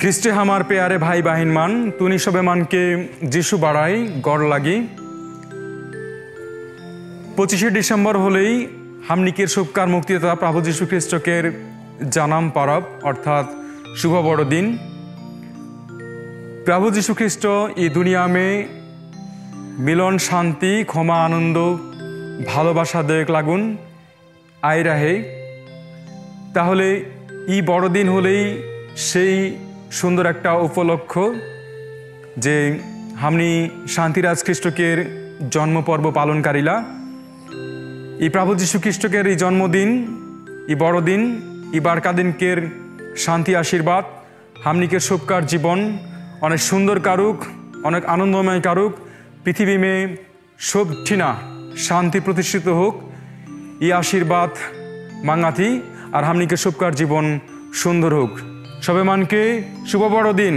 ख्रिस्टे हमार प्यारे भाई बाहिन मान तुनी सबे मान के যিশু বাড়াই গড় লাগি 25 ডিসেম্বর হলেই হামনিকের শুভকার মুক্তিদাতা প্রভু যীশু খ্রিস্টকের জানাম পারব অর্থাৎ শুভ বড়দিন। प्रभु যীশু খ্রিস্ট এই दुनिया में मिलन शांति क्षमा आनंद भालोबासा देख लागुन आय रहे ताहले ई बड़दिन होलेई सेई सुंदर एकटा उपलक्ष जे हमनी शांतिराज ख्रिस्टकेर जन्मपर्व पालनकारीला ई प्रभु যীশু ख्रिस्टकेर ई जन्मदिन ई बड़दिन ई बारका दिनकेर शांति आशीर्वाद हमनिकेर शुभकार जीवन अनेक सुंदर कारुक अनेक आनंदमय कारुक पृथ्वी में सब ठीना शांति प्रतिष्ठित होक ये आशीर्वाद मांगाथी और हमनिके शुभकार जीवन सुंदर होक सबे मान के शुभ बड़दिन।